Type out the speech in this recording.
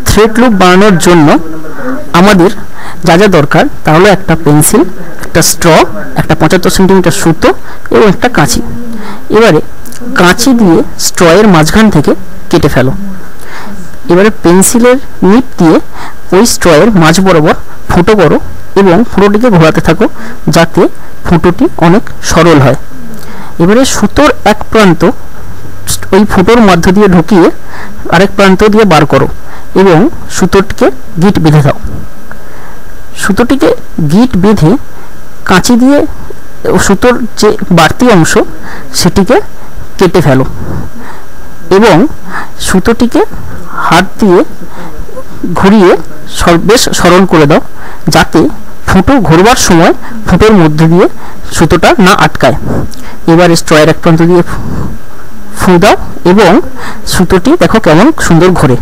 Thread loop বানানোর জন্য আমাদের যা যা দরকার তা হলো একটা পেন্সিল, একটা স্ট্র, একটা 75 সেন্টিমিটার সুতো এবং একটা কাঁচি। এবারে কাঁচি দিয়ে স্ট্রয়ের মাঝখান থেকে কেটে ফেলো। এবারে পেন্সিলের নিপ দিয়ে ওই স্ট্রয়ের মাঝ বরাবর ফুটো করো এবং ফুটোটিকে ঘোরাতে থাকো যাতে ফুটোটি অনেক সরল হয়। এবারে সুতোর এক প্রান্ত ওই ফুটোর মধ্য দিয়ে ঢুকিয়ে আরেক প্রান্ত দিয়ে বার করো এবং সুতোটিকে গিট বেঁধে দাও। সুতোটিকে গিট বেঁধে কাঁচি দিয়ে সুতোর যে বাড়তি অংশ সেটিকে কেটে ফেলো এবং সুতোটিকে হাত দিয়ে ঘুরিয়ে বেশ সরল করে দাও যাতে ফুটো ঘোরবার সময় ফুটোর মধ্যে দিয়ে সুতোটা না আটকায়। এবার স্ট্রয়ের এক প্রান্ত দিয়ে ফু দাও এবং সুতোটি দেখো কেমন সুন্দর ঘোরে।